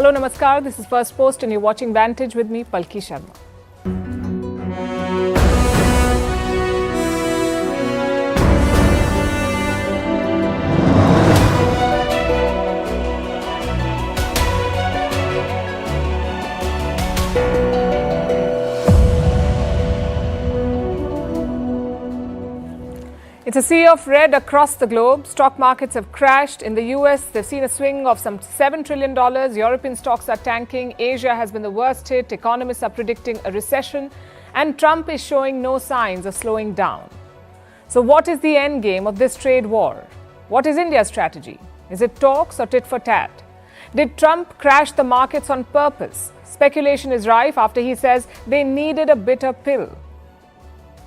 Hello, Namaskar. This is Firstpost and you're watching Vantage with me, Palki Sharma. It's a sea of red across the globe. Stock markets have crashed. In the US, they've seen a swing of some $7 trillion. European stocks are tanking. Asia has been the worst hit. Economists are predicting a recession. And Trump is showing no signs of slowing down. So what is the end game of this trade war? What is India's strategy? Is it talks or tit for tat? Did Trump crash the markets on purpose? Speculation is rife after he says they needed a bitter pill.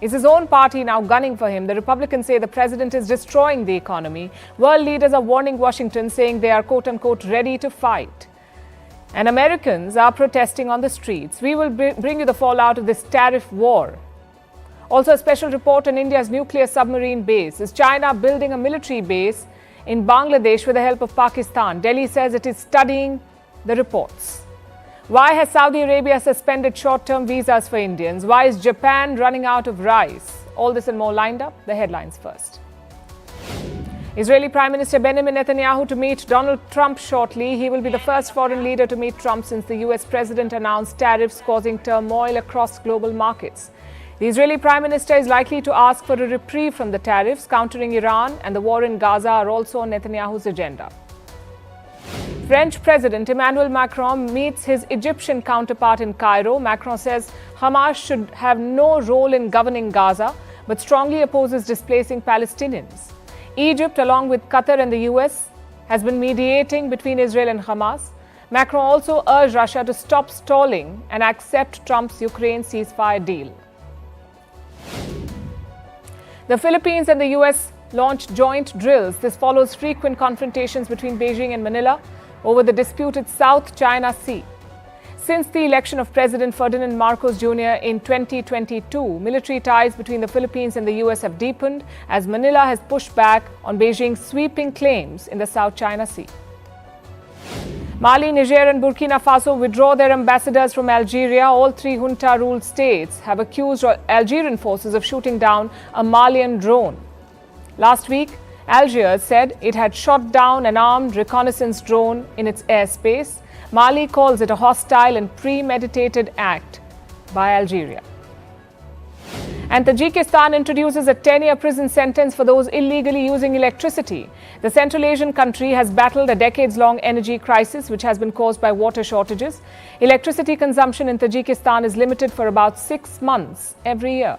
Is his own party now gunning for him? The Republicans say the president is destroying the economy. World leaders are warning Washington, saying they are quote-unquote ready to fight. And Americans are protesting on the streets. We will bring you the fallout of this tariff war. Also, a special report on India's nuclear submarine base. Is China building a military base in Bangladesh with the help of Pakistan? Delhi says it is studying the reports. Why has Saudi Arabia suspended short-term visas for Indians? Why is Japan running out of rice? All this and more lined up. The headlines first. Israeli Prime Minister Benjamin Netanyahu to meet Donald Trump shortly. He will be the first foreign leader to meet Trump since the US president announced tariffs causing turmoil across global markets. The Israeli Prime Minister is likely to ask for a reprieve from the tariffs. Countering Iran and the war in Gaza are also on Netanyahu's agenda. French President Emmanuel Macron meets his Egyptian counterpart in Cairo. Macron says Hamas should have no role in governing Gaza, but strongly opposes displacing Palestinians. Egypt, along with Qatar and the US, has been mediating between Israel and Hamas. Macron also urged Russia to stop stalling and accept Trump's Ukraine ceasefire deal. The Philippines and the US launched joint drills. This follows frequent confrontations between Beijing and Manila over the disputed South China Sea. Since the election of President Ferdinand Marcos Jr. in 2022, military ties between the Philippines and the US have deepened as Manila has pushed back on Beijing's sweeping claims in the South China Sea. Mali, Niger and Burkina Faso withdraw their ambassadors from Algeria. All three junta-ruled states have accused Algerian forces of shooting down a Malian drone. Last week, Algiers said it had shot down an armed reconnaissance drone in its airspace. Mali calls it a hostile and premeditated act by Algeria. And Tajikistan introduces a 10-year prison sentence for those illegally using electricity. The Central Asian country has battled a decades-long energy crisis which has been caused by water shortages. Electricity consumption in Tajikistan is limited for about 6 months every year.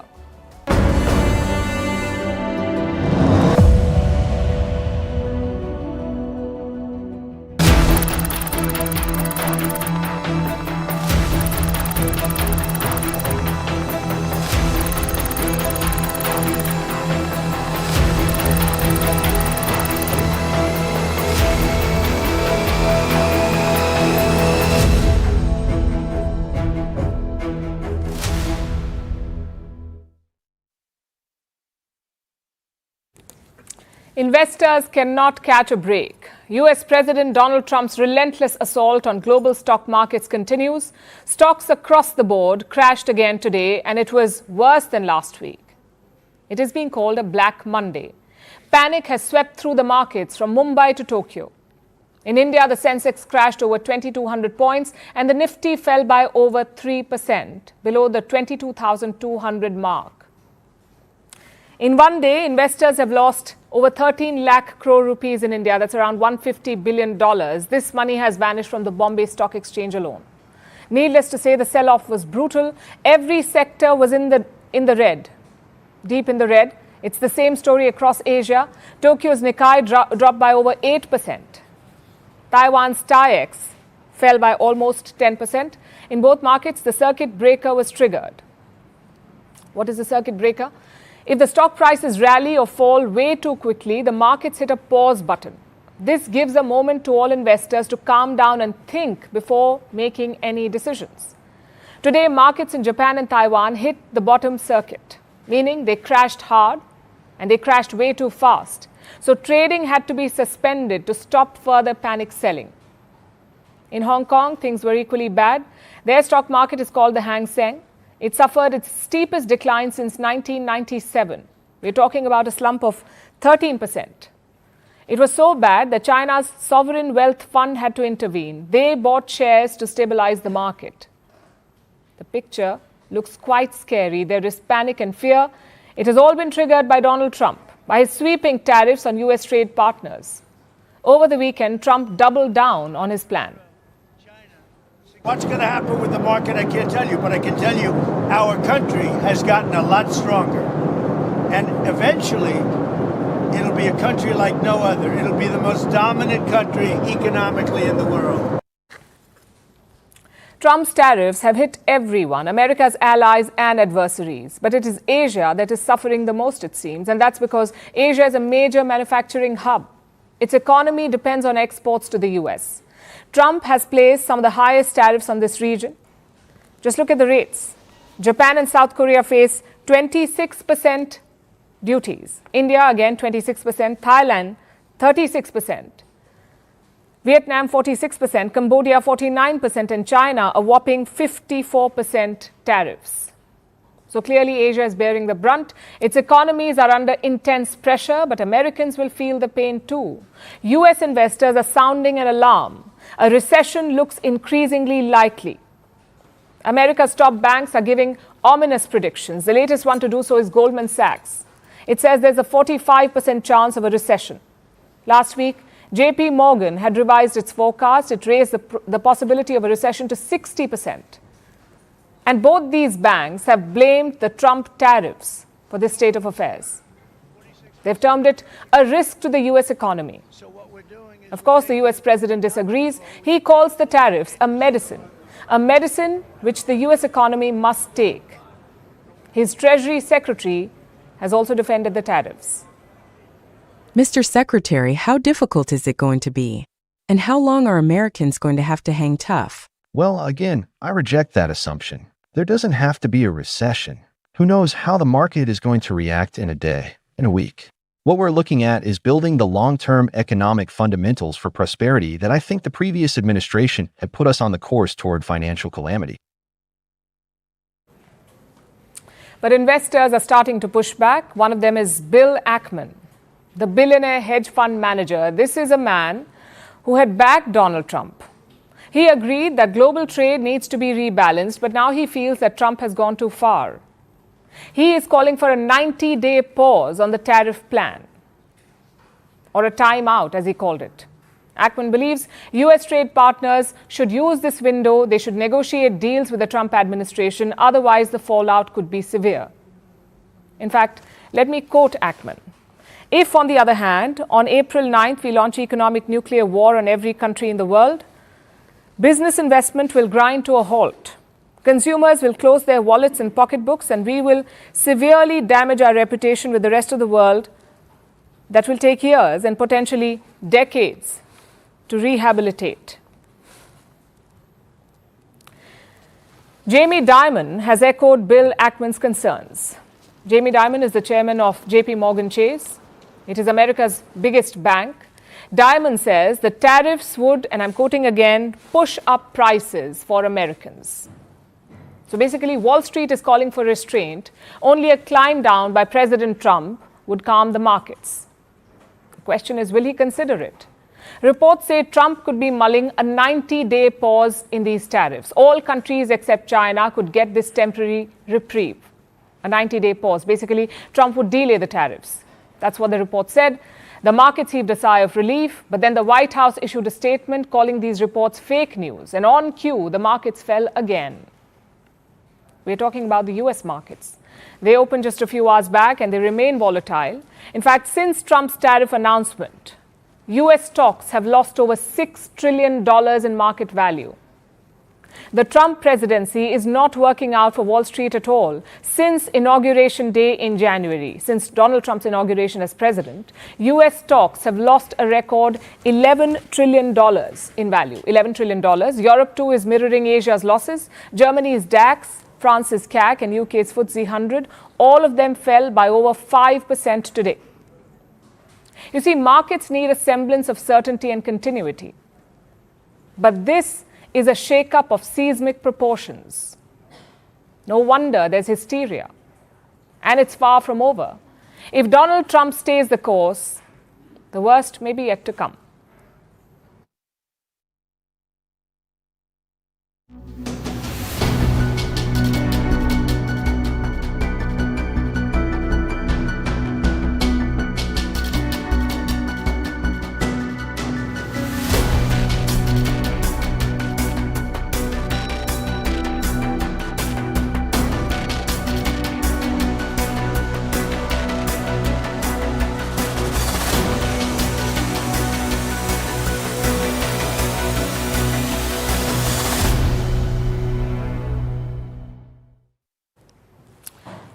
Investors cannot catch a break. US President Donald Trump's relentless assault on global stock markets continues. Stocks across the board crashed again today, and it was worse than last week. It is being called a Black Monday. Panic has swept through the markets from Mumbai to Tokyo. In India, the Sensex crashed over 2,200 points and the Nifty fell by over 3%, below the 22,200 mark. In one day, investors have lost over 13 lakh crore rupees in India. That's around $150 billion. This money has vanished from the Bombay Stock Exchange alone. Needless to say, the sell-off was brutal. Every sector was in the red, deep in the red. It's the same story across Asia. Tokyo's Nikkei dropped by over 8%. Taiwan's TaiEx fell by almost 10%. In both markets, the circuit breaker was triggered. What is the circuit breaker? If the stock prices rally or fall way too quickly, the markets hit a pause button. This gives a moment to all investors to calm down and think before making any decisions. Today, markets in Japan and Taiwan hit the bottom circuit, meaning they crashed hard and they crashed way too fast. So trading had to be suspended to stop further panic selling. In Hong Kong, things were equally bad. Their stock market is called the Hang Seng. It suffered its steepest decline since 1997. We're talking about a slump of 13%. It was so bad that China's sovereign wealth fund had to intervene. They bought shares to stabilize the market. The picture looks quite scary. There is panic and fear. It has all been triggered by Donald Trump, by his sweeping tariffs on US trade partners. Over the weekend, Trump doubled down on his plan. What's going to happen with the market, I can't tell you, but I can tell you our country has gotten a lot stronger. And eventually, it'll be a country like no other. It'll be the most dominant country economically in the world. Trump's tariffs have hit everyone, America's allies and adversaries. But it is Asia that is suffering the most, it seems. And that's because Asia is a major manufacturing hub. Its economy depends on exports to the US. Trump has placed some of the highest tariffs on this region. Just look at the rates. Japan and South Korea face 26% duties. India, again, 26%. Thailand, 36%. Vietnam, 46%. Cambodia, 49%. And China, a whopping 54% tariffs. So clearly, Asia is bearing the brunt. Its economies are under intense pressure, but Americans will feel the pain too. US investors are sounding an alarm. A recession looks increasingly likely. America's top banks are giving ominous predictions. The latest one to do so is Goldman Sachs. It says there's a 45% chance of a recession. Last week, JP Morgan had revised its forecast. It raised the possibility of a recession to 60%. And both these banks have blamed the Trump tariffs for this state of affairs. They've termed it a risk to the US economy. Of course, the US president disagrees. He calls the tariffs a medicine which the US economy must take. His Treasury Secretary has also defended the tariffs. Mr. Secretary, how difficult is it going to be? And how long are Americans going to have to hang tough? Well, again, I reject that assumption. There doesn't have to be a recession. Who knows how the market is going to react in a day, in a week? What we're looking at is building the long-term economic fundamentals for prosperity that I think the previous administration had put us on the course toward financial calamity. But investors are starting to push back. One of them is Bill Ackman, the billionaire hedge fund manager. This is a man who had backed Donald Trump. He agreed that global trade needs to be rebalanced, but now he feels that Trump has gone too far. He is calling for a 90-day pause on the tariff plan, or a timeout, as he called it. Ackman believes US trade partners should use this window. They should negotiate deals with the Trump administration. Otherwise, the fallout could be severe. In fact, let me quote Ackman. If, on the other hand, on April 9th, we launch economic nuclear war on every country in the world, business investment will grind to a halt. Consumers will close their wallets and pocketbooks, and we will severely damage our reputation with the rest of the world. That will take years and potentially decades to rehabilitate. Jamie Dimon has echoed Bill Ackman's concerns. Jamie Dimon is the chairman of JP Morgan Chase. It is America's biggest bank. Dimon says the tariffs would, and I'm quoting again, push up prices for Americans. So basically, Wall Street is calling for restraint. Only a climb down by President Trump would calm the markets. The question is, will he consider it? Reports say Trump could be mulling a 90-day pause in these tariffs. All countries except China could get this temporary reprieve, a 90-day pause. Basically, Trump would delay the tariffs. That's what the report said. The markets heaved a sigh of relief, but then the White House issued a statement calling these reports fake news. And on cue, the markets fell again. We're talking about the US markets. They opened just a few hours back and they remain volatile. In fact, since Trump's tariff announcement, US stocks have lost over $6 trillion in market value. The Trump presidency is not working out for Wall Street at all. Since Inauguration Day in January, since Donald Trump's inauguration as president, US stocks have lost a record $11 trillion in value. $11 trillion. Europe too is mirroring Asia's losses. Germany's DAX, France's CAC and UK's FTSE 100, all of them fell by over 5% today. You see, markets need a semblance of certainty and continuity. But this is a shake-up of seismic proportions. No wonder there's hysteria. And it's far from over. If Donald Trump stays the course, the worst may be yet to come.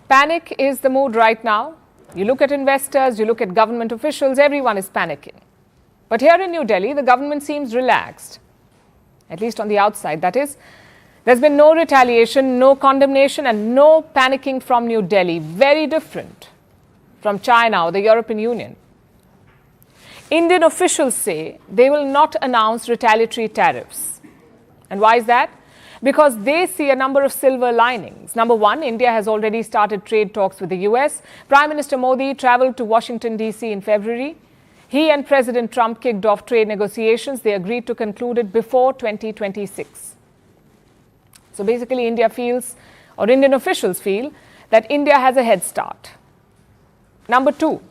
Panic is the mood right now. You look at investors, you look at government officials, everyone is panicking. But here in New Delhi, the government seems relaxed, at least on the outside. That is, there's been no retaliation, no condemnation, and no panicking from New Delhi. Very different from China or the European Union. Indian officials say they will not announce retaliatory tariffs. And why is that? Because they see a number of silver linings. Number one, India has already started trade talks with the US. Prime Minister Modi traveled to Washington, D.C. in February. He and President Trump kicked off trade negotiations. They agreed to conclude it before 2026. So basically, India feels, or Indian officials feel, that India has a head start. Number two,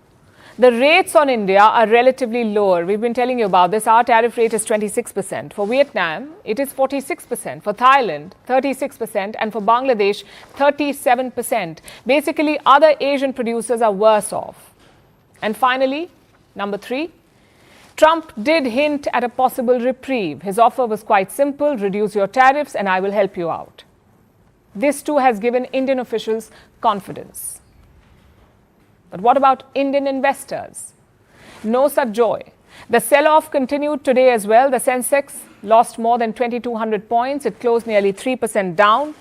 the rates on India are relatively lower. We've been telling you about this. Our tariff rate is 26%. For Vietnam, it is 46%. For Thailand, 36%. And for Bangladesh, 37%. Basically, other Asian producers are worse off. And finally, number three, Trump did hint at a possible reprieve. His offer was quite simple: reduce your tariffs and I will help you out. This too has given Indian officials confidence. But what about Indian investors? No such joy. The sell-off continued today as well. The Sensex lost more than 2,200 points. It closed nearly 3% down.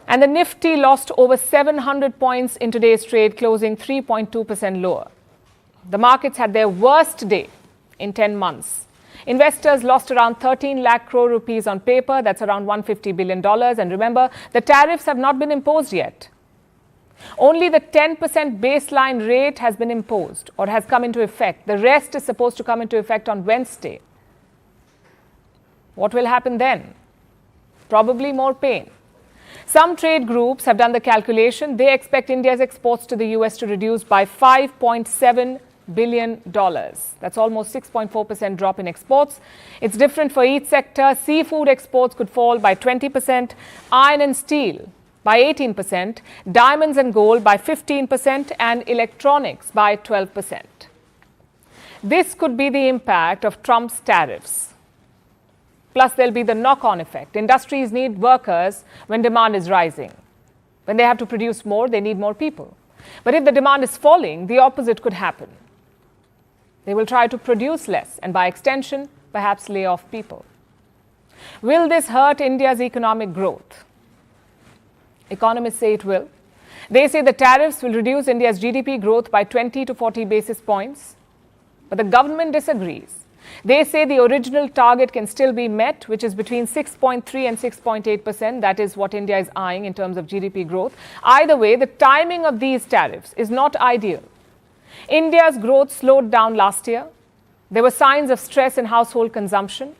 And the Nifty lost over 700 points in today's trade, closing 3.2% lower. The markets had their worst day in 10 months. Investors lost around 13 lakh crore rupees on paper. That's around $150 billion. And remember, the tariffs have not been imposed yet. Only the 10% baseline rate has been imposed or has come into effect. The rest is supposed to come into effect on Wednesday. What will happen then? Probably more pain. Some trade groups have done the calculation. They expect India's exports to the US to reduce by $5.7 billion. That's almost 6.4% drop in exports. It's different for each sector. Seafood exports could fall by 20%, iron and steel by 18%, diamonds and gold by 15%, and electronics by 12%. This could be the impact of Trump's tariffs. Plus, there'll be the knock-on effect. Industries need workers when demand is rising. When they have to produce more, they need more people. But if the demand is falling, the opposite could happen. They will try to produce less and, by extension, perhaps lay off people. Will this hurt India's economic growth? Economists say it will. They say the tariffs will reduce India's GDP growth by 20 to 40 basis points. But the government disagrees. They say the original target can still be met, which is between 6.3 and 6.8%. That is what India is eyeing in terms of GDP growth. Either way, the timing of these tariffs is not ideal. India's growth slowed down last year. There were signs of stress in household consumption.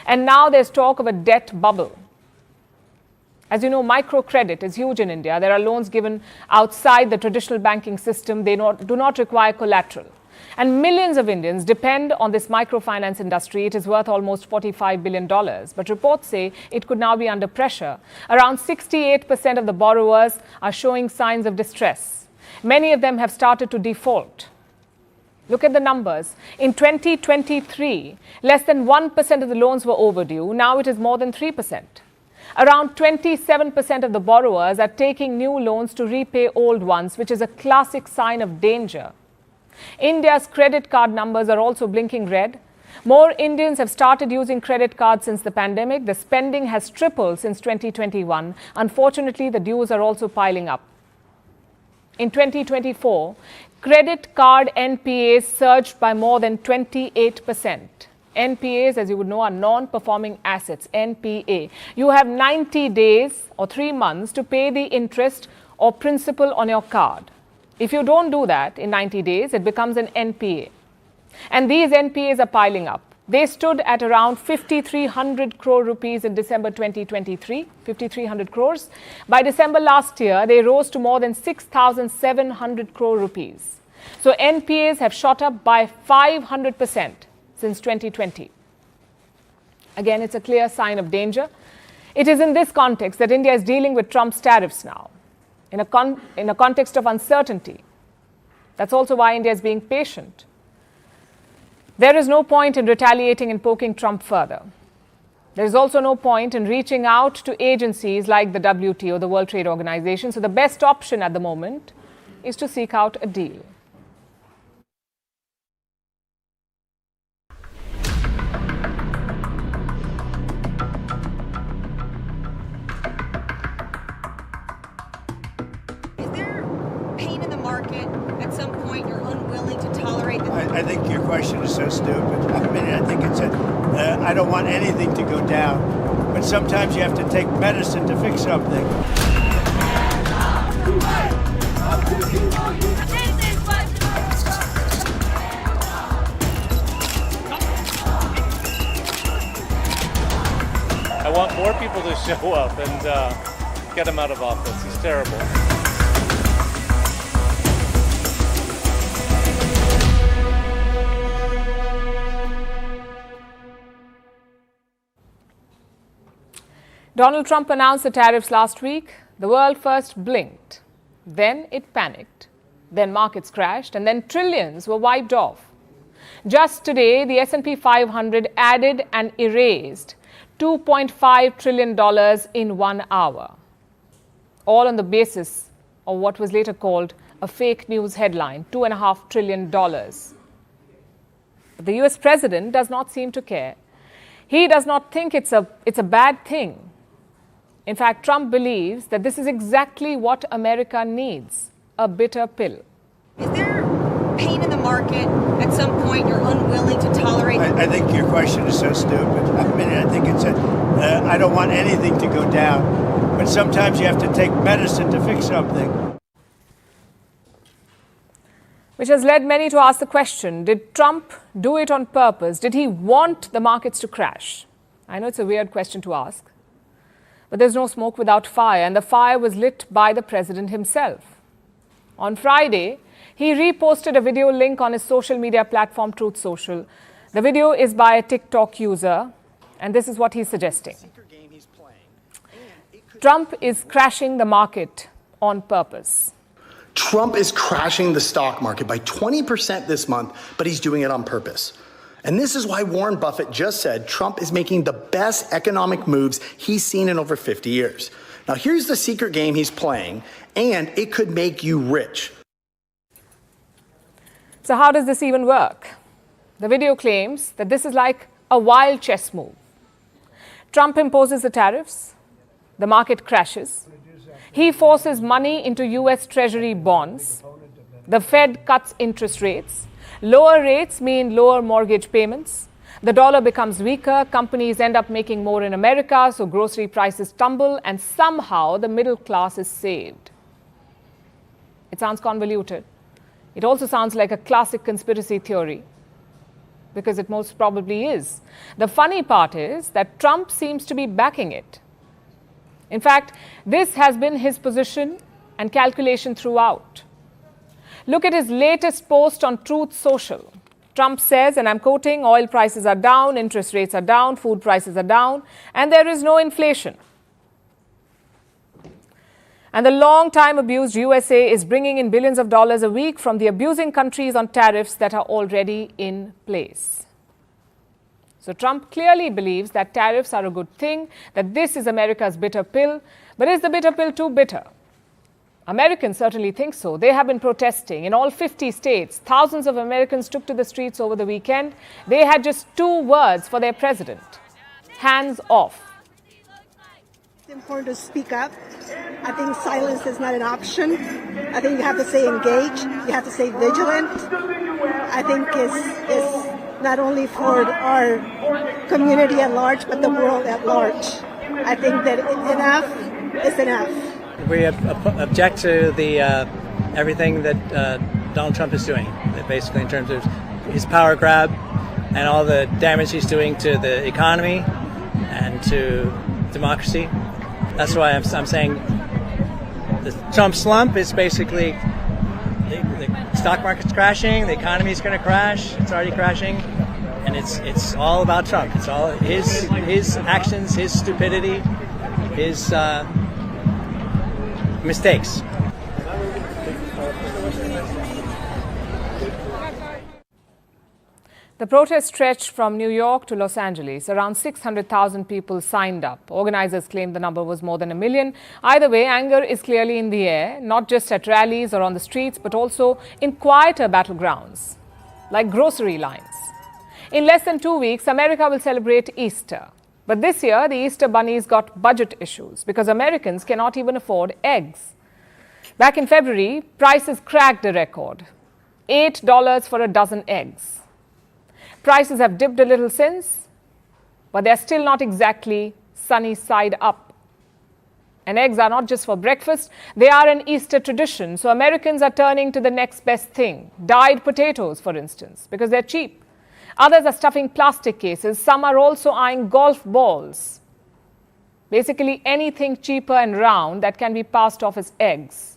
And now there's talk of a debt bubble. As you know, microcredit is huge in India. There are loans given outside the traditional banking system. They do not require collateral. And millions of Indians depend on this microfinance industry. It is worth almost $45 billion. But reports say it could now be under pressure. Around 68% of the borrowers are showing signs of distress. Many of them have started to default. Look at the numbers. In 2023, less than 1% of the loans were overdue. Now it is more than 3%. Around 27% of the borrowers are taking new loans to repay old ones, which is a classic sign of danger. India's credit card numbers are also blinking red. More Indians have started using credit cards since the pandemic. The spending has tripled since 2021. Unfortunately, the dues are also piling up. In 2024, credit card NPAs surged by more than 28%. NPAs, as you would know, are non-performing assets, NPA. You have 90 days or 3 months to pay the interest or principal on your card. If you don't do that in 90 days, it becomes an NPA. And these NPAs are piling up. They stood at around 5,300 crore rupees in December 2023, 5,300 crores. By December last year, they rose to more than 6,700 crore rupees. So NPAs have shot up by 500% since 2020. Again, it's a clear sign of danger. It is in this context that India is dealing with Trump's tariffs now, in a context of uncertainty. That's also why India is being patient. There is no point in retaliating and poking Trump further. There is also no point in reaching out to agencies like the WTO, the World Trade Organization. So the best option at the moment is to seek out a deal. I think your question is so stupid. I mean, I think it's I don't want anything to go down, but sometimes you have to take medicine to fix something. I want more people to show up and get him out of office. He's terrible. Donald Trump announced the tariffs last week. The world first blinked. Then it panicked. Then markets crashed. And then trillions were wiped off. Just today, the S&P 500 added and erased $2.5 trillion in 1 hour. All on the basis of what was later called a fake news headline, $2.5 trillion. But the US president does not seem to care. He does not think it's a bad thing. In fact, Trump believes that this is exactly what America needs, a bitter pill. Is there pain in the market? At some point, you're unwilling to tolerate? I think your question is so stupid. I mean, I think it's I don't want anything to go down, but sometimes you have to take medicine to fix something. Which has led many to ask the question, did Trump do it on purpose? Did he want the markets to crash? I know it's a weird question to ask. But there's no smoke without fire, and the fire was lit by the president himself. On Friday, he reposted a video link on his social media platform, Truth Social. The video is by a TikTok user, and this is what he's suggesting. Trump is crashing the market on purpose. Trump is crashing the stock market by 20% this month, but he's doing it on purpose. And this is why Warren Buffett just said Trump is making the best economic moves he's seen in over 50 years. Now, here's the secret game he's playing, and it could make you rich. So how does this even work? The video claims that this is like a wild chess move. Trump imposes the tariffs, the market crashes. He forces money into US Treasury bonds. The Fed cuts interest rates. Lower rates mean lower mortgage payments. The dollar becomes weaker. Companies end up making more in America, so grocery prices tumble, and somehow the middle class is saved. It sounds convoluted. It also sounds like a classic conspiracy theory, because it most probably is. The funny part is that Trump seems to be backing it. In fact, this has been his position and calculation throughout. Look at his latest post on Truth Social. Trump says, and I'm quoting, oil prices are down, interest rates are down, food prices are down, and there is no inflation. And the long-time abused USA is bringing in billions of dollars a week from the abusing countries on tariffs that are already in place. So Trump clearly believes that tariffs are a good thing, that this is America's bitter pill. But is the bitter pill too bitter? Americans certainly think so. They have been protesting in all 50 states. Thousands of Americans took to the streets over the weekend. They had just 2 words for their president: hands off. It's important to speak up. I think silence is not an option. I think you have to stay engaged. You have to stay vigilant. I think is not only for our community at large, but the world at large. I think that enough is enough. We object to the everything that Donald Trump is doing, basically in terms of his power grab and all the damage he's doing to the economy and to democracy. That's why I'm saying the Trump slump is basically the stock market's crashing, the economy is going to crash, it's already crashing, and it's all about Trump. It's all his actions, his stupidity, his mistakes. The protest stretched from New York to Los Angeles. Around 600,000 people signed up. Organizers claimed the number was more than 1 million. Either way, anger is clearly in the air, not just at rallies or on the streets, but also in quieter battlegrounds, like grocery lines. In less than 2 weeks, America will celebrate Easter. But this year, the Easter bunnies got budget issues because Americans cannot even afford eggs. Back in February, prices cracked a record, $8 for a dozen eggs. Prices have dipped a little since, but they're still not exactly sunny side up. And eggs are not just for breakfast, they are an Easter tradition. So Americans are turning to the next best thing, dyed potatoes, for instance, because they're cheap. Others are stuffing plastic cases. Some are also eyeing golf balls. Basically anything cheaper and round that can be passed off as eggs.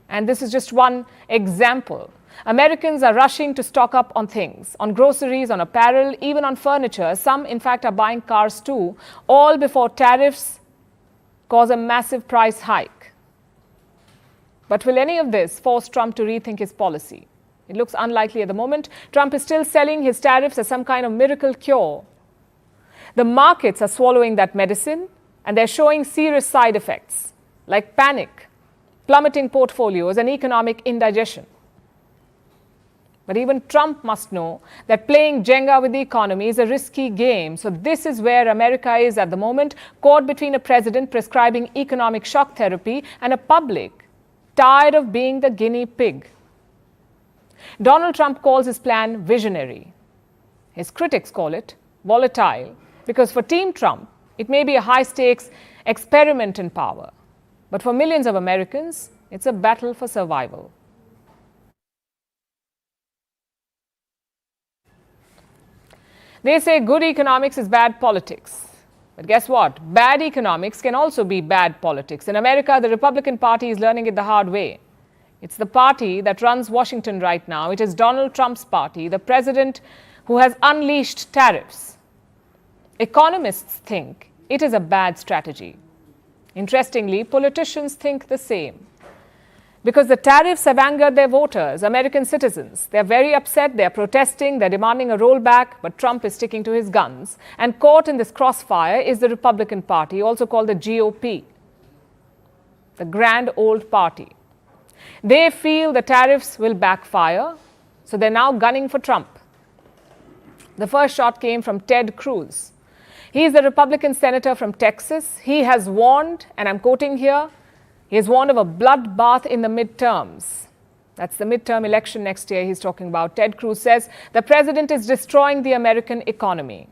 And this is just one example. Americans are rushing to stock up on things, on groceries, on apparel, even on furniture. Some, in fact, are buying cars too, all before tariffs cause a massive price hike. But will any of this force Trump to rethink his policy? It looks unlikely at the moment. Trump is still selling his tariffs as some kind of miracle cure. The markets are swallowing that medicine, and they're showing serious side effects, like panic, plummeting portfolios, and economic indigestion. But even Trump must know that playing Jenga with the economy is a risky game. So this is where America is at the moment, caught between a president prescribing economic shock therapy and a public tired of being the guinea pig. Donald Trump calls his plan visionary. His critics call it volatile, because for Team Trump, it may be a high-stakes experiment in power. But for millions of Americans, it's a battle for survival. They say good economics is bad politics. But guess what? Bad economics can also be bad politics. In America, the Republican Party is learning it the hard way. It's the party that runs Washington right now. It is Donald Trump's party, the president who has unleashed tariffs. Economists think it is a bad strategy. Interestingly, politicians think the same. Because the tariffs have angered their voters, American citizens. They're very upset, they're protesting, they're demanding a rollback, but Trump is sticking to his guns. And caught in this crossfire is the Republican Party, also called the GOP, the Grand Old Party. They feel the tariffs will backfire, so they're now gunning for Trump. The first shot came from Ted Cruz. He's the Republican senator from Texas. He has warned, and I'm quoting here, he has warned of a bloodbath in the midterms. That's the midterm election next year he's talking about. Ted Cruz says the president is destroying the American economy.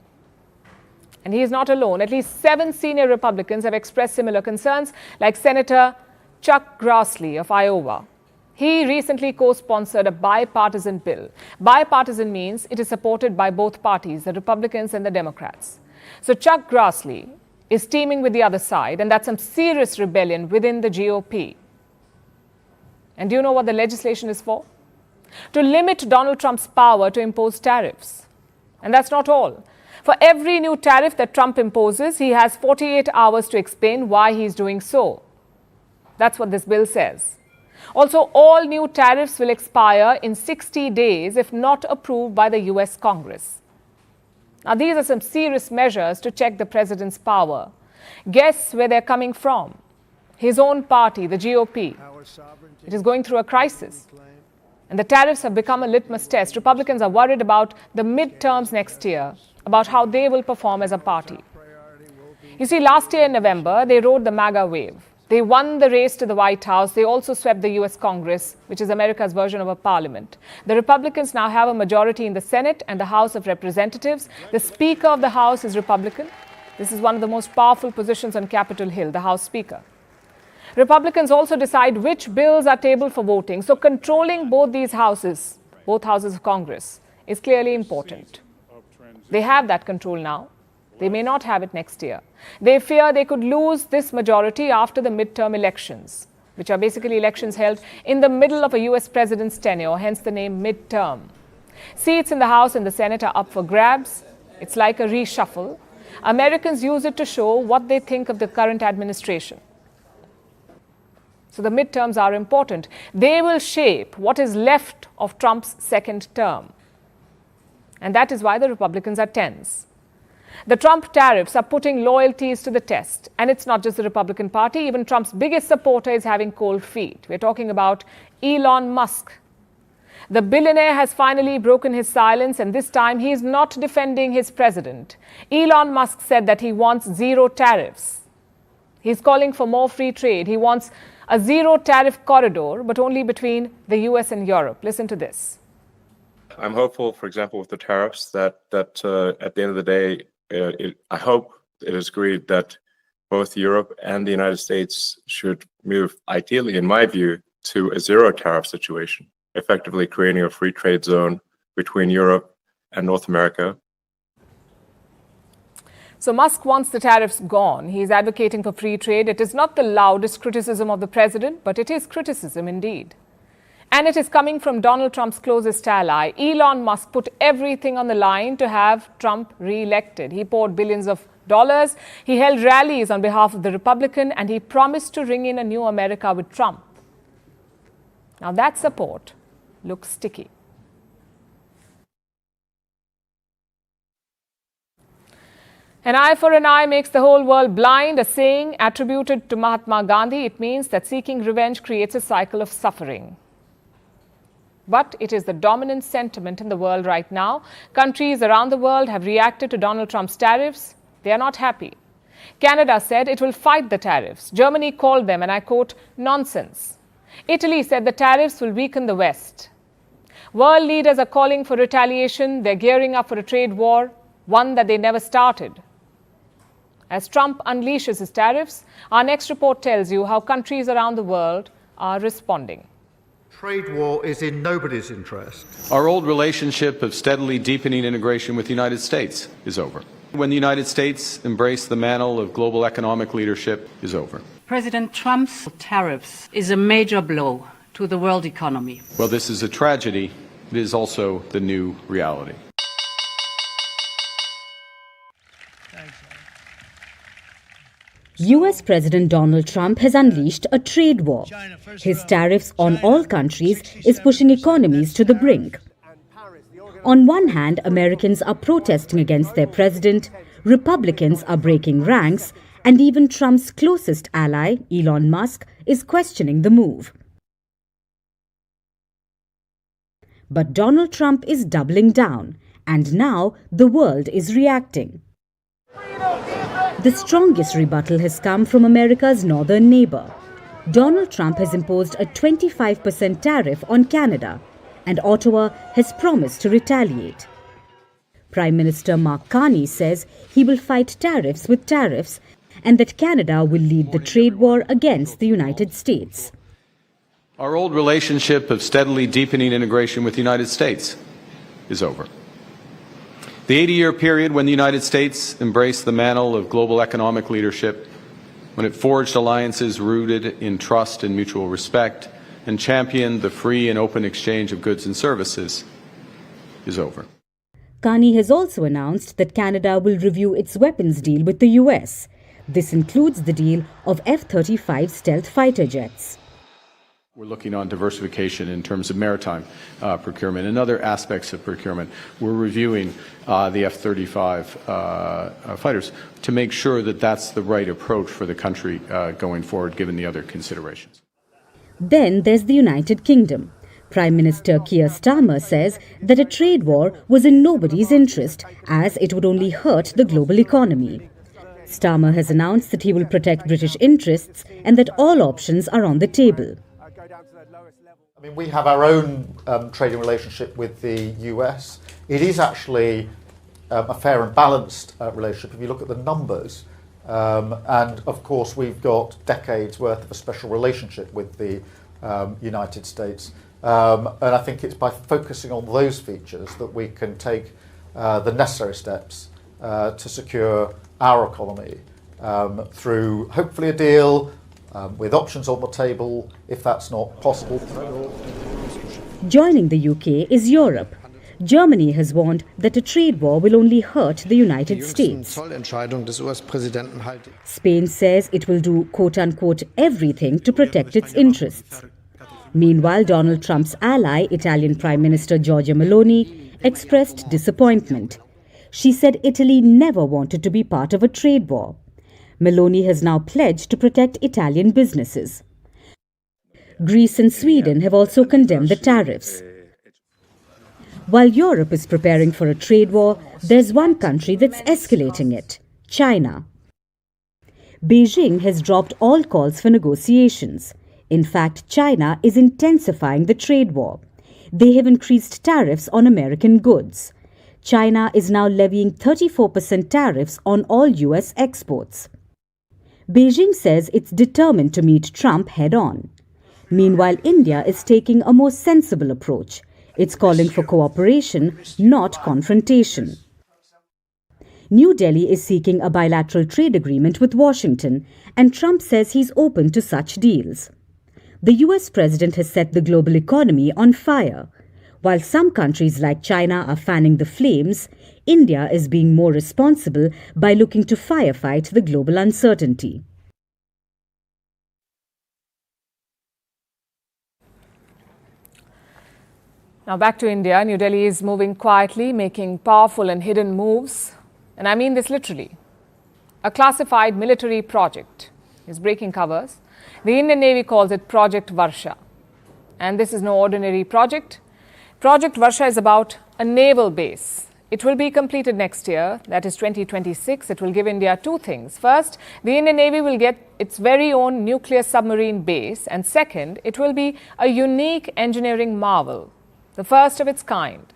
And he is not alone. At least 7 senior Republicans have expressed similar concerns, like Senator Chuck Grassley of Iowa. He recently co-sponsored a bipartisan bill. Bipartisan means it is supported by both parties, the Republicans and the Democrats. So Chuck Grassley is teaming with the other side, and that's some serious rebellion within the GOP. And do you know what the legislation is for? To limit Donald Trump's power to impose tariffs. And that's not all. For every new tariff that Trump imposes, he has 48 hours to explain why he's doing so. That's what this bill says. Also, all new tariffs will expire in 60 days if not approved by the US Congress. Now, these are some serious measures to check the president's power. Guess where they're coming from? His own party, the GOP. It is going through a crisis. And the tariffs have become a litmus test. Republicans are worried about the midterms next year, about how they will perform as a party. You see, last year in November, they rode the MAGA wave. They won the race to the White House. They also swept the US Congress, which is America's version of a parliament. The Republicans now have a majority in the Senate and the House of Representatives. The Speaker of the House is Republican. This is one of the most powerful positions on Capitol Hill, the House Speaker. Republicans also decide which bills are tabled for voting. So controlling both these houses, both houses of Congress, is clearly important. They have that control now. They may not have it next year. They fear they could lose this majority after the midterm elections, which are basically elections held in the middle of a US president's tenure, hence the name midterm. Seats in the House and the Senate are up for grabs. It's like a reshuffle. Americans use it to show what they think of the current administration. So the midterms are important. They will shape what is left of Trump's second term. And that is why the Republicans are tense. The Trump tariffs are putting loyalties to the test. And it's not just the Republican Party. Even Trump's biggest supporter is having cold feet. We're talking about Elon Musk. The billionaire has finally broken his silence, and this time he is not defending his president. Elon Musk said that he wants zero tariffs. He's calling for more free trade. He wants a zero tariff corridor, but only between the US and Europe. Listen to this. I'm hopeful, for example, with the tariffs, that at the end of the day, I hope it is agreed that both Europe and the United States should move, ideally, in my view, to a zero tariff situation, effectively creating a free trade zone between Europe and North America. So Musk wants the tariffs gone. He is advocating for free trade. It is not the loudest criticism of the president, but it is criticism indeed. And it is coming from Donald Trump's closest ally. Elon Musk put everything on the line to have Trump re-elected. He poured billions of dollars. He held rallies on behalf of the Republican, and he promised to ring in a new America with Trump. Now that support looks sticky. An eye for an eye makes the whole world blind, a saying attributed to Mahatma Gandhi. It means that seeking revenge creates a cycle of suffering. But it is the dominant sentiment in the world right now. Countries around the world have reacted to Donald Trump's tariffs. They are not happy. Canada said it will fight the tariffs. Germany called them, and I quote, nonsense. Italy said the tariffs will weaken the West. World leaders are calling for retaliation. They're gearing up for a trade war, one that they never started. As Trump unleashes his tariffs, our next report tells you how countries around the world are responding. Trade war is in nobody's interest. Our old relationship of steadily deepening integration with the United States is over. When the United States embraced the mantle of global economic leadership is over. President Trump's tariffs is a major blow to the world economy. Well, this is a tragedy. It is also the new reality. US President Donald Trump has unleashed a trade war. His tariffs on all countries is pushing economies to the brink. On one hand, Americans are protesting against their president, Republicans are breaking ranks, and even Trump's closest ally, Elon Musk, is questioning the move. But Donald Trump is doubling down, and now the world is reacting. The strongest rebuttal has come from America's northern neighbor. Donald Trump has imposed a 25% tariff on Canada, and Ottawa has promised to retaliate. Prime Minister Mark Carney says he will fight tariffs with tariffs and that Canada will lead the trade war against the United States. Our old relationship of steadily deepening integration with the United States is over. The 80-year period when the United States embraced the mantle of global economic leadership, when it forged alliances rooted in trust and mutual respect, and championed the free and open exchange of goods and services, is over. Carney has also announced that Canada will review its weapons deal with the US. This includes the deal of F-35 stealth fighter jets. We're looking on diversification in terms of maritime procurement and other aspects of procurement. We're reviewing the F-35 fighters to make sure that that's the right approach for the country going forward, given the other considerations. Then there's the United Kingdom. Prime Minister Keir Starmer says that a trade war was in nobody's interest, as it would only hurt the global economy. Starmer has announced that he will protect British interests and that all options are on the table. I mean, we have our own trading relationship with the US. It is actually a fair and balanced relationship if you look at the numbers. And of course, we've got decades worth of a special relationship with the United States. And I think it's by focusing on those features that we can take the necessary steps to secure our economy through hopefully a deal with options on the table if that's not possible. Joining the UK is Europe. Germany has warned that a trade war will only hurt the United States. Spain says it will do quote-unquote everything to protect its interests. Meanwhile, Donald Trump's ally, Italian Prime Minister Giorgia Meloni, expressed disappointment. She said Italy never wanted to be part of a trade war. Meloni has now pledged to protect Italian businesses. Greece and Sweden have also condemned the tariffs. While Europe is preparing for a trade war, there's one country that's escalating it: China. Beijing has dropped all calls for negotiations. In fact, China is intensifying the trade war. They have increased tariffs on American goods. China is now levying 34% tariffs on all US exports. Beijing says it's determined to meet Trump head-on. Meanwhile, India is taking a more sensible approach. It's calling for cooperation, not confrontation. New Delhi is seeking a bilateral trade agreement with Washington, and Trump says he's open to such deals. The US president has set the global economy on fire. While some countries like China are fanning the flames, India is being more responsible by looking to firefight the global uncertainty. Now back to India. New Delhi is moving quietly, making powerful and hidden moves. And I mean this literally. A classified military project is breaking covers. The Indian Navy calls it Project Varsha. And this is no ordinary project. Project Varsha is about a naval base. It will be completed next year, that is 2026. It will give India two things. First, the Indian Navy will get its very own nuclear submarine base. And second, it will be a unique engineering marvel, the first of its kind.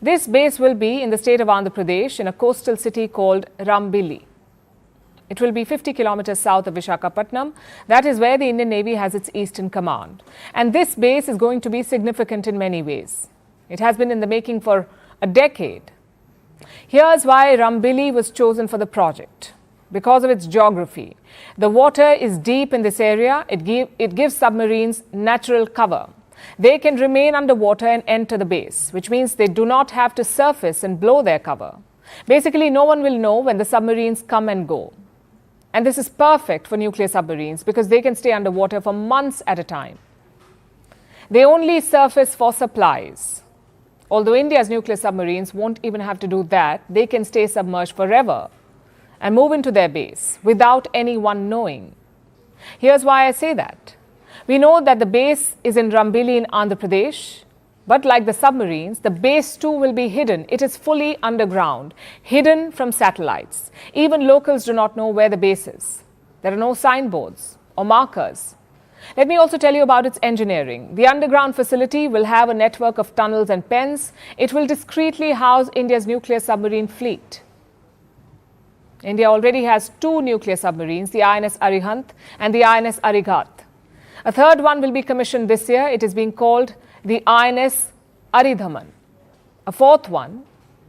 This base will be in the state of Andhra Pradesh in a coastal city called Rambili. It will be 50 kilometers south of Visakhapatnam. That is where the Indian Navy has its Eastern Command. And this base is going to be significant in many ways. It has been in the making for a decade. Here's why Rambili was chosen for the project. Because of its geography. The water is deep in this area. It gives submarines natural cover. They can remain underwater and enter the base, which means they do not have to surface and blow their cover. Basically, no one will know when the submarines come and go. And this is perfect for nuclear submarines because they can stay underwater for months at a time. They only surface for supplies. Although India's nuclear submarines won't even have to do that, they can stay submerged forever and move into their base without anyone knowing. Here's why I say that. We know that the base is in Rambili in Andhra Pradesh, but like the submarines, the base too will be hidden. It is fully underground, hidden from satellites. Even locals do not know where the base is. There are no signboards or markers. Let me also tell you about its engineering. The underground facility will have a network of tunnels and pens. It will discreetly house India's nuclear submarine fleet. India already has two nuclear submarines, the INS Arihant and the INS Arigat. A third one will be commissioned this year. It is being called the INS Aridhaman. A fourth one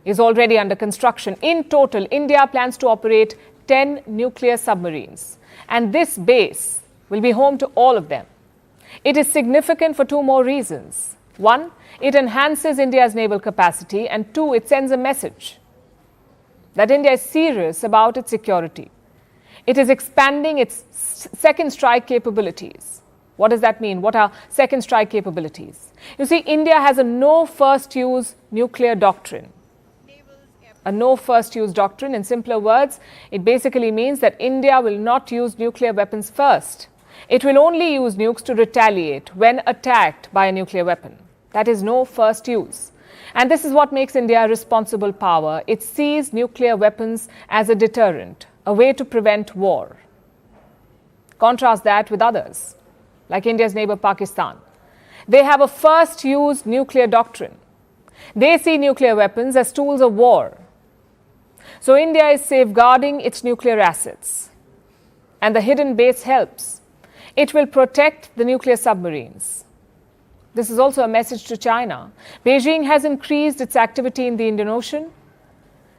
is already under construction. In total, India plans to operate 10 nuclear submarines. And this base will be home to all of them. It is significant for two more reasons. One, it enhances India's naval capacity. And two, it sends a message that India is serious about its security. It is expanding its second strike capabilities. What does that mean? What are second strike capabilities? You see, India has a no first use nuclear doctrine. A no first use doctrine. In simpler words, it basically means that India will not use nuclear weapons first. It will only use nukes to retaliate when attacked by a nuclear weapon. That is no first use. And this is what makes India a responsible power. It sees nuclear weapons as a deterrent, a way to prevent war. Contrast that with others, like India's neighbor Pakistan. They have a first-use nuclear doctrine. They see nuclear weapons as tools of war. So India is safeguarding its nuclear assets. And the hidden base helps. It will protect the nuclear submarines. This is also a message to China. Beijing has increased its activity in the Indian Ocean.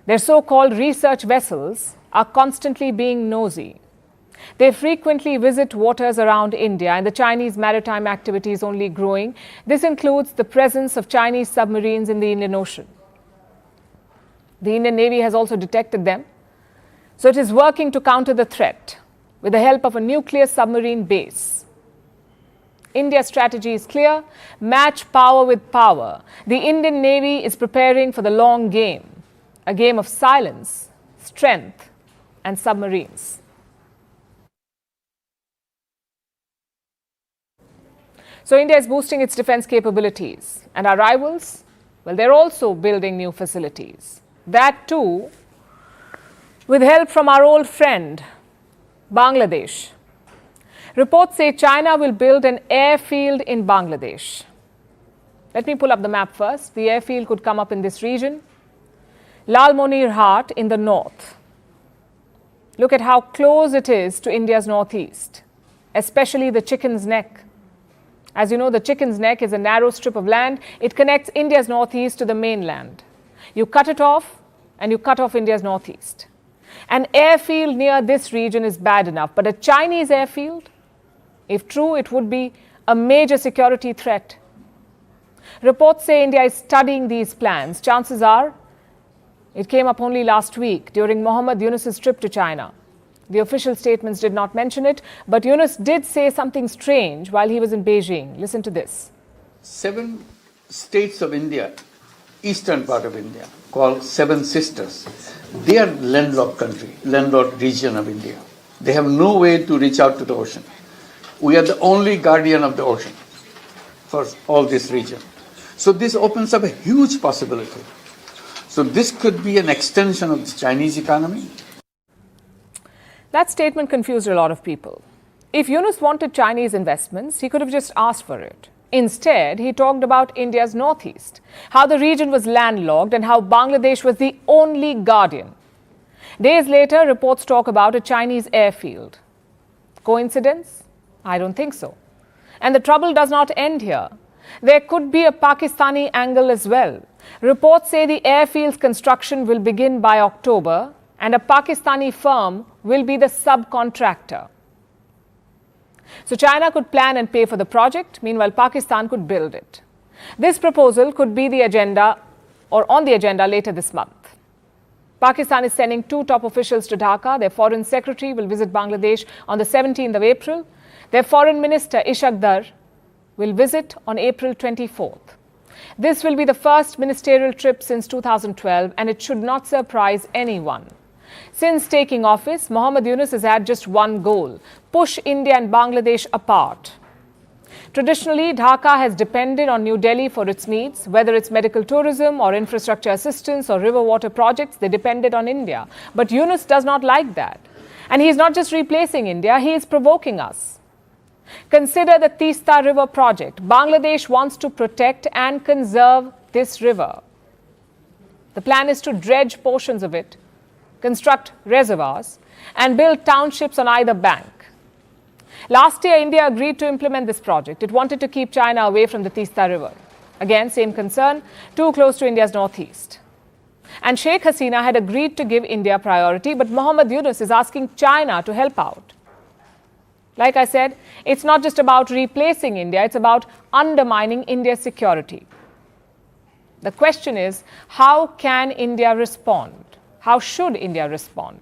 Their so-called research vessels are constantly being nosy. They frequently visit waters around India, and the Chinese maritime activity is only growing. This includes the presence of Chinese submarines in the Indian Ocean. The Indian Navy has also detected them, so it is working to counter the threat with the help of a nuclear submarine base. India's strategy is clear: match power with power. The Indian Navy is preparing for the long game, a game of silence, strength, and submarines. So India is boosting its defense capabilities. And our rivals, well, they're also building new facilities. That too, with help from our old friend, Bangladesh. Reports say China will build an airfield in Bangladesh. Let me pull up the map first. The airfield could come up in this region. Lalmonirhat in the north. Look at how close it is to India's northeast, especially the Chicken's Neck. As you know, the Chicken's Neck is a narrow strip of land. It connects India's northeast to the mainland. You cut it off, and you cut off India's northeast. An airfield near this region is bad enough, but a Chinese airfield, if true, it would be a major security threat. Reports say India is studying these plans. Chances are, it came up only last week during Mohammad Yunus's trip to China. The official statements did not mention it, but Yunus did say something strange while he was in Beijing. Listen to this. 7 states of India, eastern part of India, called Seven Sisters. They are landlocked country, landlocked region of India. They have no way to reach out to the ocean. We are the only guardian of the ocean for all this region. So this opens up a huge possibility. So this could be an extension of the Chinese economy. That statement confused a lot of people. If Yunus wanted Chinese investments, he could have just asked for it. Instead, he talked about India's northeast, how the region was landlocked and how Bangladesh was the only guardian. Days later, reports talk about a Chinese airfield. Coincidence? I don't think so. And the trouble does not end here. There could be a Pakistani angle as well. Reports say the airfield's construction will begin by October, and a Pakistani firm will be the subcontractor. So China could plan and pay for the project, meanwhile Pakistan could build it. This proposal could be the agenda or on the agenda later this month. Pakistan is sending 2 top officials to Dhaka. Their foreign secretary will visit Bangladesh on the 17th of April. Their foreign minister Ishaq Dar will visit on April 24th. This will be the first ministerial trip since 2012, and it should not surprise anyone. Since taking office, Mohammad Yunus has had just one goal: push India and Bangladesh apart. Traditionally, Dhaka has depended on New Delhi for its needs. Whether it's medical tourism or infrastructure assistance or river water projects, they depended on India. But Yunus does not like that. And he is not just replacing India, he is provoking us. Consider the Teesta River project. Bangladesh wants to protect and conserve this river. The plan is to dredge portions of it, construct reservoirs, and build townships on either bank. Last year, India agreed to implement this project. It wanted to keep China away from the Teesta River. Again, same concern, too close to India's northeast. And Sheikh Hasina had agreed to give India priority, but Mohammad Yunus is asking China to help out. Like I said, it's not just about replacing India, it's about undermining India's security. The question is, how can India respond? How should India respond?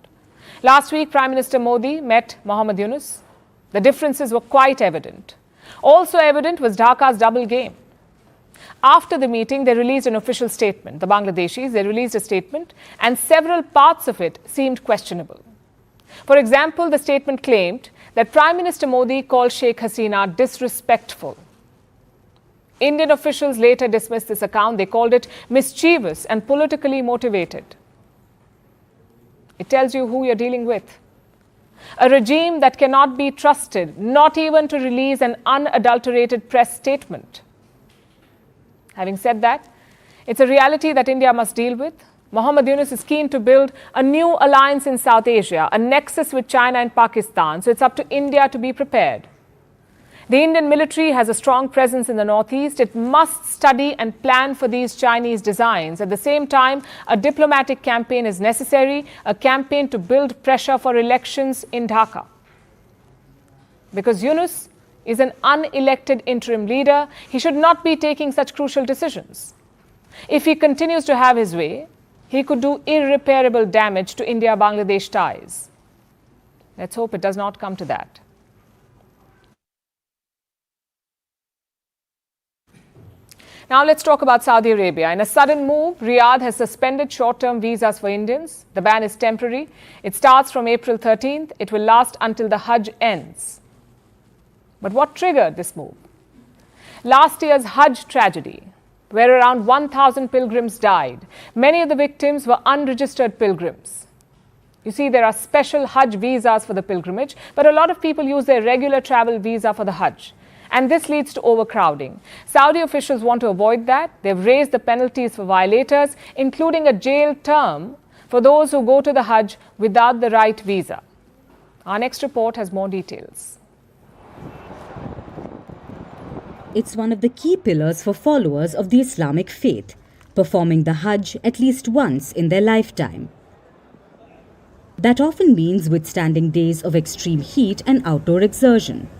Last week, Prime Minister Modi met Mohammad Yunus. The differences were quite evident. Also evident was Dhaka's double game. After the meeting, they released an official statement. The Bangladeshis, they released a statement, and several parts of it seemed questionable. For example, the statement claimed that Prime Minister Modi called Sheikh Hasina disrespectful. Indian officials later dismissed this account. They called it mischievous and politically motivated. It tells you who you're dealing with. A regime that cannot be trusted, not even to release an unadulterated press statement. Having said that, it's a reality that India must deal with. Mohammad Yunus is keen to build a new alliance in South Asia, a nexus with China and Pakistan, so it's up to India to be prepared. The Indian military has a strong presence in the northeast. It must study and plan for these Chinese designs. At the same time, a diplomatic campaign is necessary, a campaign to build pressure for elections in Dhaka. Because Yunus is an unelected interim leader, he should not be taking such crucial decisions. If he continues to have his way, he could do irreparable damage to India-Bangladesh ties. Let's hope it does not come to that. Now let's talk about Saudi Arabia. In a sudden move, Riyadh has suspended short-term visas for Indians. The ban is temporary. It starts from April 13th. It will last until the Hajj ends. But what triggered this move? Last year's Hajj tragedy, where around 1,000 pilgrims died. Many of the victims were unregistered pilgrims. You see, there are special Hajj visas for the pilgrimage, but a lot of people use their regular travel visa for the Hajj. And this leads to overcrowding. Saudi officials want to avoid that. They've raised the penalties for violators, including a jail term for those who go to the Hajj without the right visa. Our next report has more details. It's one of the key pillars for followers of the Islamic faith, performing the Hajj at least once in their lifetime. That often means withstanding days of extreme heat and outdoor exertion.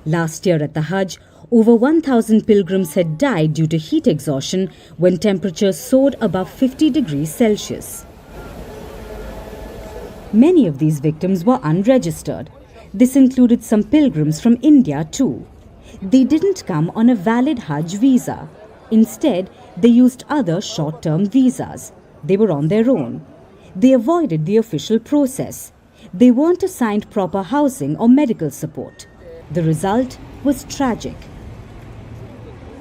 Last year at the Hajj, over 1,000 pilgrims had died due to heat exhaustion when temperatures soared above 50 degrees Celsius. Many of these victims were unregistered. This included some pilgrims from India too. They didn't come on a valid Hajj visa. Instead, they used other short-term visas. They were on their own. They avoided the official process. They weren't assigned proper housing or medical support. The result was tragic.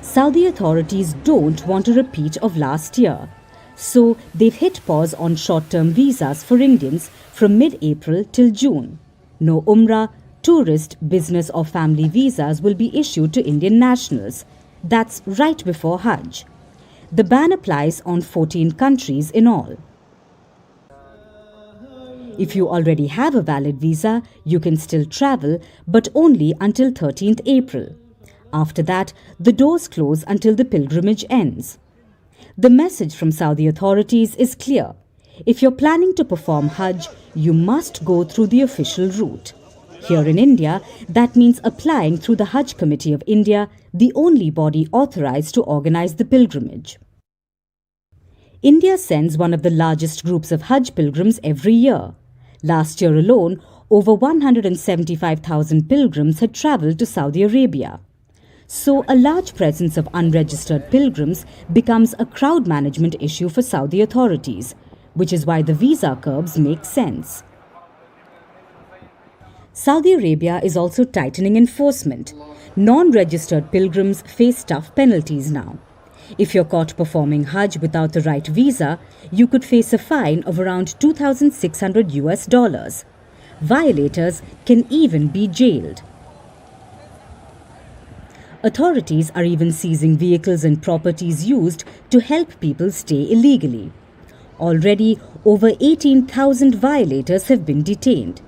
Saudi authorities don't want a repeat of last year, so they've hit pause on short-term visas for Indians from mid-April till June. No Umrah, tourist, business or family visas will be issued to Indian nationals. That's right before Hajj. The ban applies on 14 countries in all. If you already have a valid visa, you can still travel, but only until 13th April. After that, the doors close until the pilgrimage ends. The message from Saudi authorities is clear. If you're planning to perform Hajj, you must go through the official route. Here in India, that means applying through the Hajj Committee of India, the only body authorized to organize the pilgrimage. India sends one of the largest groups of Hajj pilgrims every year. Last year alone, over 175,000 pilgrims had travelled to Saudi Arabia. So a large presence of unregistered pilgrims becomes a crowd management issue for Saudi authorities, which is why the visa curbs make sense. Saudi Arabia is also tightening enforcement. Non-registered pilgrims face tough penalties now. If you're caught performing Hajj without the right visa, you could face a fine of around $2,600. Violators can even be jailed. Authorities are even seizing vehicles and properties used to help people stay illegally. Already, over 18,000 violators have been detained.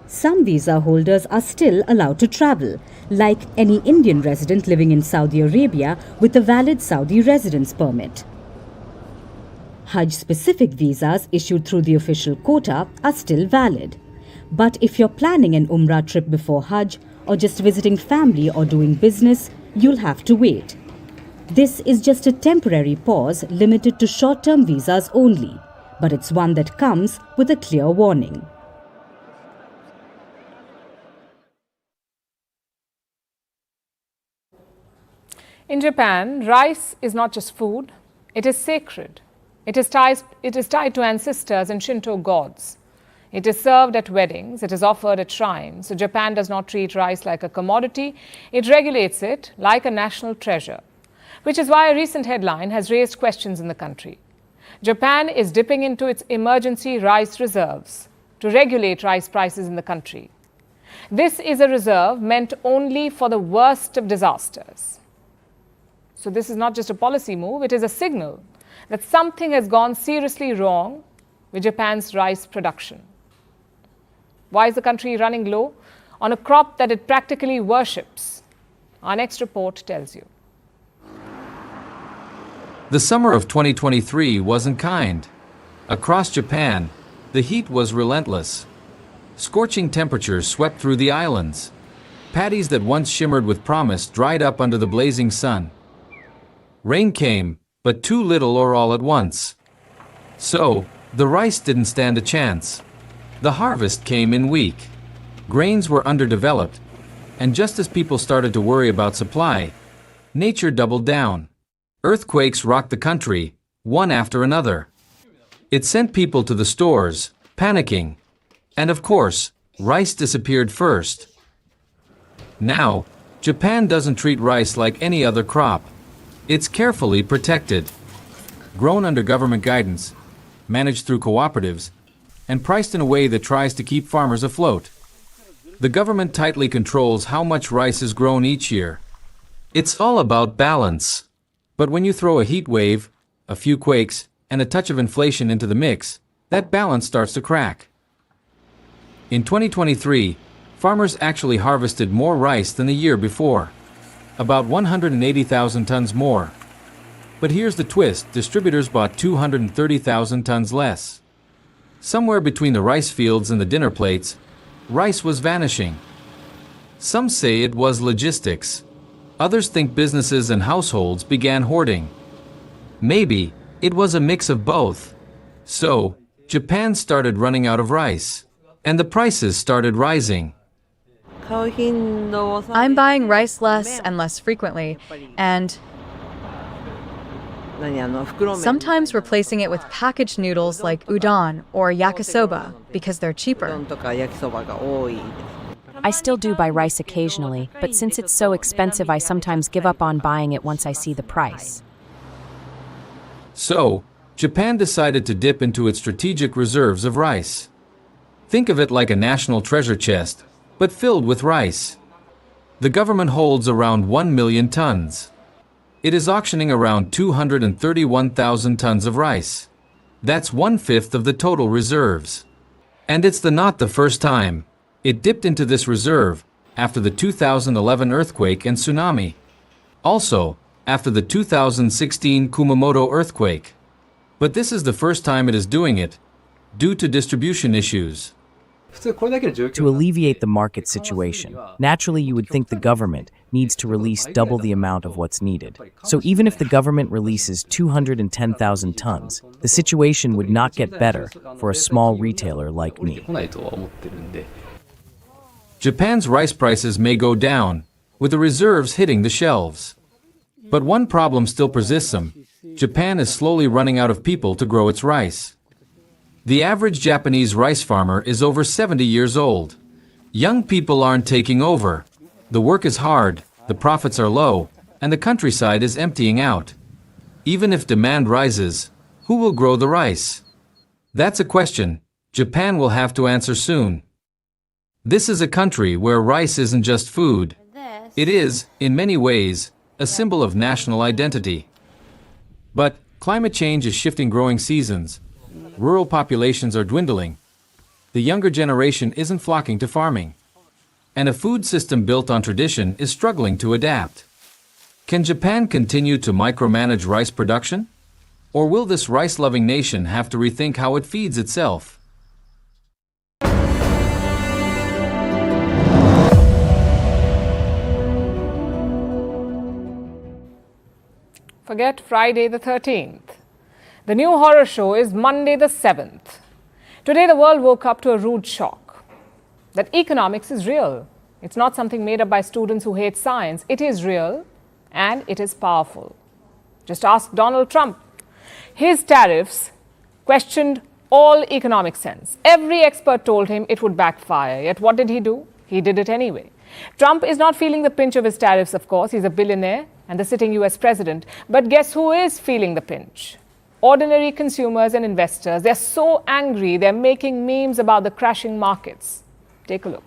Some visa holders are still allowed to travel, like any Indian resident living in Saudi Arabia with a valid Saudi residence permit. Hajj-specific visas issued through the official quota are still valid. But if you're planning an Umrah trip before Hajj or just visiting family or doing business, you'll have to wait. This is just a temporary pause limited to short-term visas only, but it's one that comes with a clear warning. In Japan, rice is not just food, it is sacred. It is tied to ancestors and Shinto gods. It is served at weddings, it is offered at shrines. So Japan does not treat rice like a commodity, it regulates it like a national treasure. Which is why a recent headline has raised questions in the country. Japan is dipping into its emergency rice reserves to regulate rice prices in the country. This is a reserve meant only for the worst of disasters. So this is not just a policy move, it is a signal that something has gone seriously wrong with Japan's rice production. Why is the country running low on a crop that it practically worships? Our next report tells you. The summer of 2023 wasn't kind. Across Japan, the heat was relentless. Scorching temperatures swept through the islands. Paddies that once shimmered with promise dried up under the blazing sun. Rain came, but too little or all at once. So, the rice didn't stand a chance. The harvest came in weak. Grains were underdeveloped, and just as people started to worry about supply, nature doubled down. Earthquakes rocked the country, one after another. It sent people to the stores, panicking. And of course, rice disappeared first. Now, Japan doesn't treat rice like any other crop. It's carefully protected. Grown under government guidance, managed through cooperatives, and priced in a way that tries to keep farmers afloat. The government tightly controls how much rice is grown each year. It's all about balance. But when you throw a heat wave, a few quakes, and a touch of inflation into the mix, that balance starts to crack. In 2023, farmers actually harvested more rice than the year before, about 180,000 tons more. But here's the twist, distributors bought 230,000 tons less. Somewhere between the rice fields and the dinner plates, rice was vanishing. Some say it was logistics. Others think businesses and households began hoarding. Maybe it was a mix of both. So, Japan started running out of rice, and the prices started rising. I'm buying rice less and less frequently, and sometimes replacing it with packaged noodles like udon or yakisoba because they're cheaper. I still do buy rice occasionally, but since it's so expensive, I sometimes give up on buying it once I see the price. So, Japan decided to dip into its strategic reserves of rice. Think of it like a national treasure chest, but filled with rice. The government holds around 1 million tons. It is auctioning around 231,000 tons of rice. That's 1/5 of the total reserves. And it's not the first time. It dipped into this reserve after the 2011 earthquake and tsunami. Also, after the 2016 Kumamoto earthquake. But this is the first time it is doing it, due to distribution issues. To alleviate the market situation, naturally you would think the government needs to release double the amount of what's needed. So even if the government releases 210,000 tons, the situation would not get better for a small retailer like me. Japan's rice prices may go down, with the reserves hitting the shelves. But one problem still persists. Japan is slowly running out of people to grow its rice. The average Japanese rice farmer is over 70 years old. Young people aren't taking over. The work is hard, the profits are low, and the countryside is emptying out. Even if demand rises, who will grow the rice? That's a question Japan will have to answer soon. This is a country where rice isn't just food. It is, in many ways, a symbol of national identity. But climate change is shifting growing seasons. Rural populations are dwindling. The younger generation isn't flocking to farming. And a food system built on tradition is struggling to adapt. Can Japan continue to micromanage rice production? Or will this rice-loving nation have to rethink how it feeds itself? Forget Friday the 13th. The new horror show is Monday the 7th. Today the world woke up to a rude shock. That economics is real. It's not something made up by students who hate science. It is real and it is powerful. Just ask Donald Trump. His tariffs questioned all economic sense. Every expert told him it would backfire. Yet what did he do? He did it anyway. Trump is not feeling the pinch of his tariffs, of course. He's a billionaire and the sitting US president. But guess who is feeling the pinch? ordinary consumers and investors. They're so angry, they're making memes about the crashing markets. Take a look.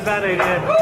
Bad idea.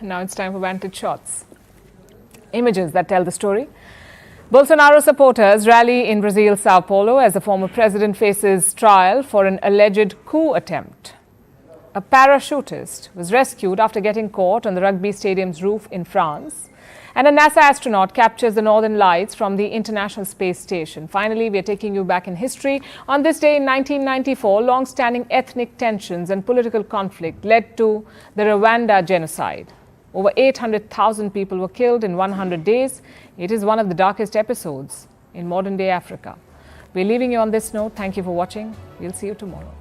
Now it's time for Vantage Shots. Images that tell the story. Bolsonaro supporters rally in Brazil, Sao Paulo, as the former president faces trial for an alleged coup attempt. A parachutist was rescued after getting caught on the rugby stadium's roof in France. And a NASA astronaut captures the northern lights from the International Space Station. Finally, we are taking you back in history. On this day in 1994, long-standing ethnic tensions and political conflict led to the Rwanda genocide. Over 800,000 people were killed in 100 days. It is one of the darkest episodes in modern-day Africa. We're leaving you on this note. Thank you for watching. We'll see you tomorrow.